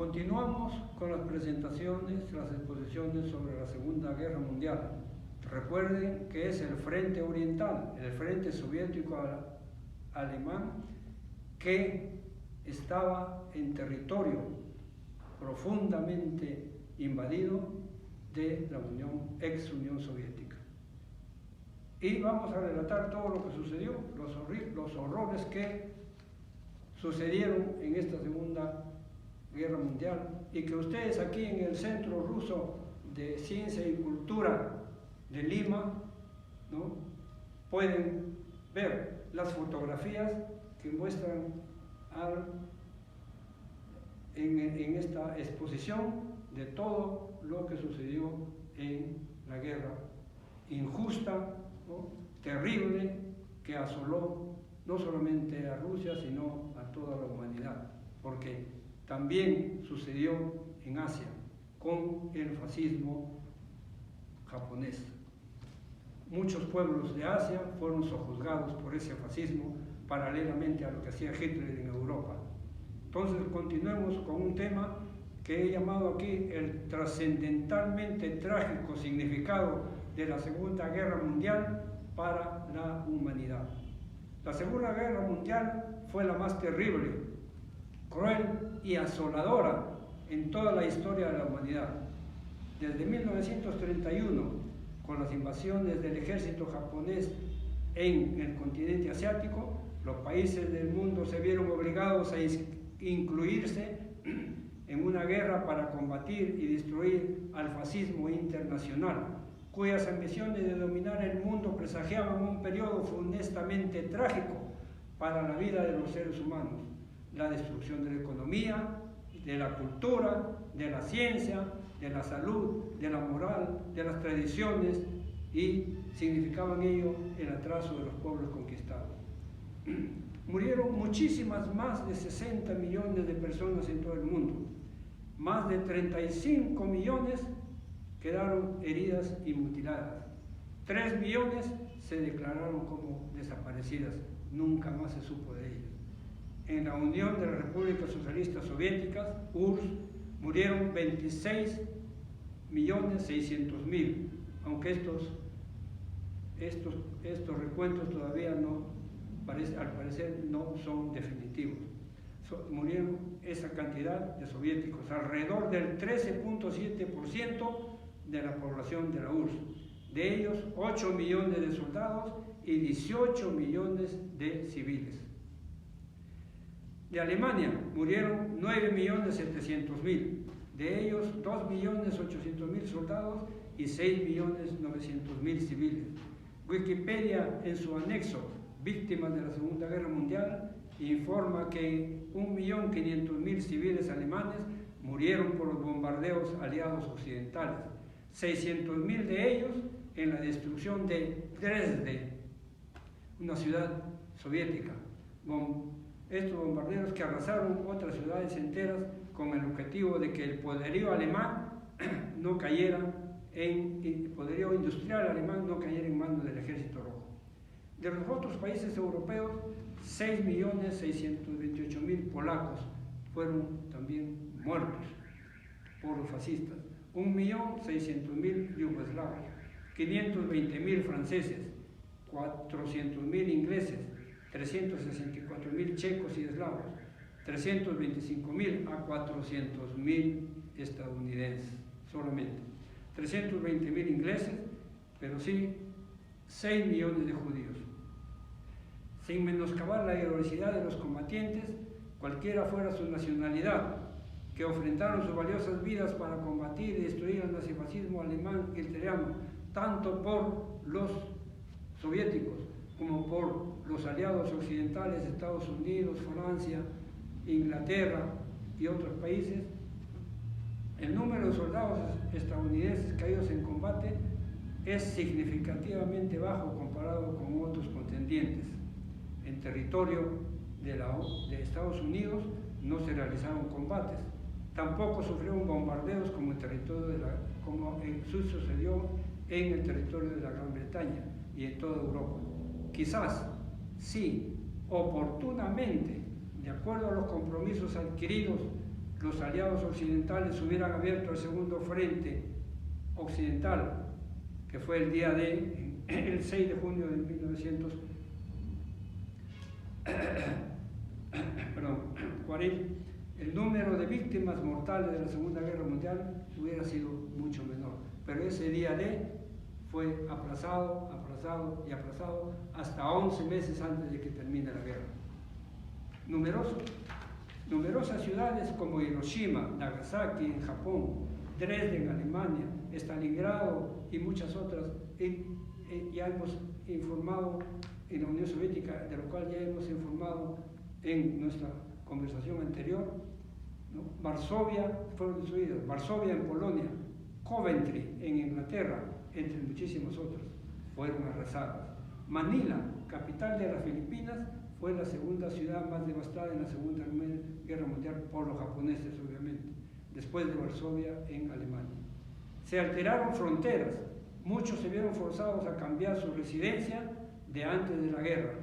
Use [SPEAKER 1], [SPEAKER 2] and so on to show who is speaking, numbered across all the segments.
[SPEAKER 1] Continuamos con las presentaciones, las exposiciones sobre la Segunda Guerra Mundial. Recuerden que es el frente oriental, el frente soviético alemán, que estaba en territorio profundamente invadido de la ex Unión Soviética. Y vamos a relatar todo lo que sucedió, los horrores que sucedieron en esta Segunda Guerra Mundial, y que ustedes aquí en el Centro Ruso de Ciencia y Cultura de Lima, ¿no?, pueden ver las fotografías que muestran en esta exposición de todo lo que sucedió en la guerra injusta, ¿no?, terrible, que asoló no solamente a Rusia, sino a toda la humanidad, porque también sucedió en Asia con el fascismo japonés. Muchos pueblos de Asia fueron sojuzgados por ese fascismo, paralelamente a lo que hacía Hitler en Europa. Entonces continuemos con un tema que he llamado aquí el trascendentalmente trágico significado de la Segunda Guerra Mundial para la humanidad. La Segunda Guerra Mundial fue la más terrible, cruel y asoladora en toda la historia de la humanidad. Desde 1931, con las invasiones del ejército japonés en el continente asiático, los países del mundo se vieron obligados a incluirse en una guerra para combatir y destruir al fascismo internacional, cuyas ambiciones de dominar el mundo presagiaban un periodo funestamente trágico para la vida de los seres humanos: la destrucción de la economía, de la cultura, de la ciencia, de la salud, de la moral, de las tradiciones, y significaban ello el atraso de los pueblos conquistados. Murieron muchísimas, más de 60 millones de personas en todo el mundo. Más de 35 millones quedaron heridas y mutiladas. 3 millones se declararon como desaparecidas. Nunca más se supo de ellas. En la Unión de las Repúblicas Socialistas Soviéticas, URSS, murieron 26.600.000, aunque estos recuentos todavía al parecer no son definitivos. Murieron esa cantidad de soviéticos, alrededor del 13.7% de la población de la URSS. De ellos, 8 millones de soldados y 18 millones de civiles. De Alemania murieron 9.700.000, de ellos 2.800.000 soldados y 6.900.000 civiles. Wikipedia, en su anexo Víctimas de la Segunda Guerra Mundial, informa que 1.500.000 civiles alemanes murieron por los bombardeos aliados occidentales, 600.000 de ellos en la destrucción de Dresde, una ciudad soviética. Estos bombardeos que arrasaron otras ciudades enteras con el objetivo de que el poderío alemán no cayera el poderío industrial alemán no cayera en manos del Ejército Rojo. De los otros países europeos, 6.628.000 polacos fueron también muertos por los fascistas, 1.600.000 yugoslavos, 520.000 franceses, 400.000 ingleses, 364.000 checos y eslavos, 325.000 a 400.000 estadounidenses solamente, 320.000 ingleses, pero sí 6 millones de judíos. Sin menoscabar la heroicidad de los combatientes, cualquiera fuera su nacionalidad, que ofrendaron sus valiosas vidas para combatir y destruir el nazifascismo alemán y hitleriano, tanto por los soviéticos como por los aliados occidentales, Estados Unidos, Francia, Inglaterra y otros países. El número de soldados estadounidenses caídos en combate es significativamente bajo comparado con otros contendientes. En territorio de Estados Unidos no se realizaron combates, tampoco sufrieron bombardeos como sucedió en el territorio de la Gran Bretaña y en toda Europa. Quizás, sí, oportunamente, de acuerdo a los compromisos adquiridos, los aliados occidentales hubieran abierto el segundo frente occidental, que fue el día de, el 6 de junio de 1940, el número de víctimas mortales de la Segunda Guerra Mundial hubiera sido mucho menor. Pero ese día D fue aplazado, aplazado y aplazado hasta 11 meses antes de que termine la guerra. Numerosas ciudades como Hiroshima, Nagasaki en Japón, Dresden en Alemania, Stalingrado y muchas otras, ya hemos informado en la Unión Soviética, de lo cual ya hemos informado en nuestra conversación anterior, ¿no? Varsovia fueron destruidas, Varsovia en Polonia, Coventry en Inglaterra, entre muchísimos otros, fueron arrasadas. Manila, capital de las Filipinas, fue la segunda ciudad más devastada en la Segunda Guerra Mundial por los japoneses, obviamente, después de Varsovia en Alemania. Se alteraron fronteras, muchos se vieron forzados a cambiar su residencia de antes de la guerra.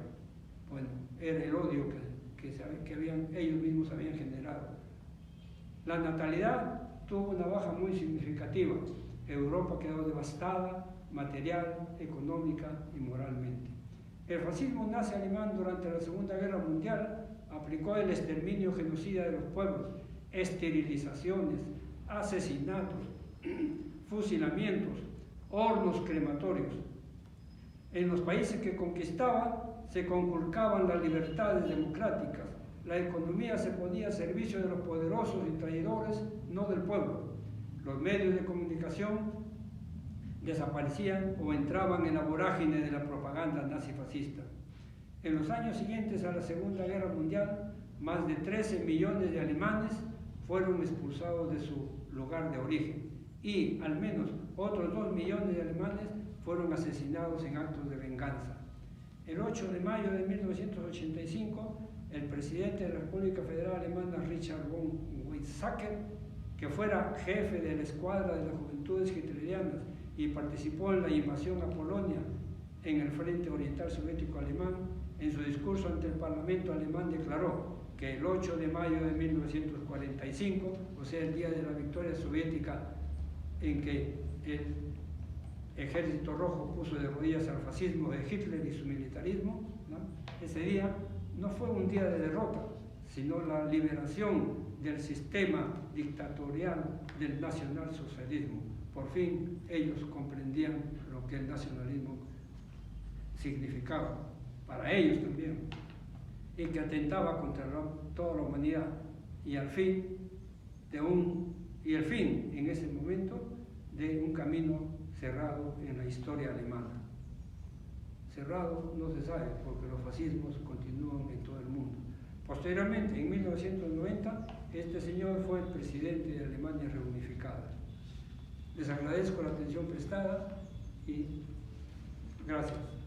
[SPEAKER 1] Bueno, era el odio que ellos mismos habían generado. La natalidad tuvo una baja muy significativa. Europa quedó devastada material, económica y moralmente. El fascismo nazi alemán durante la Segunda Guerra Mundial aplicó el exterminio genocida de los pueblos, esterilizaciones, asesinatos, fusilamientos, hornos crematorios. En los países que conquistaba se conculcaban las libertades democráticas, la economía se ponía a servicio de los poderosos y traidores, no del pueblo. Los medios de comunicación desaparecían o entraban en la vorágine de la propaganda nazifascista. En los años siguientes a la Segunda Guerra Mundial, más de 13 millones de alemanes fueron expulsados de su lugar de origen y al menos otros 2 millones de alemanes fueron asesinados en actos de venganza. El 8 de mayo de 1985, el presidente de la República Federal Alemana, Richard von Weizsäcker, que fuera jefe de la escuadra de las Juventudes Hitlerianas y participó en la invasión a Polonia en el Frente Oriental Soviético Alemán, en su discurso ante el Parlamento alemán declaró que el 8 de mayo de 1945, o sea, el día de la victoria soviética en que el Ejército Rojo puso de rodillas al fascismo de Hitler y su militarismo, ¿no? Ese día no fue un día de derrota, sino la liberación del sistema dictatorial del nacionalsocialismo. Por fin ellos comprendían lo que el nacionalismo significaba, para ellos también, y que atentaba contra toda la humanidad, y el fin en ese momento de un camino cerrado en la historia alemana. Cerrado no se sabe, porque los fascismos continúan en todo el mundo. Posteriormente, en 1990, este señor fue el presidente de Alemania reunificada. Les agradezco la atención prestada y gracias.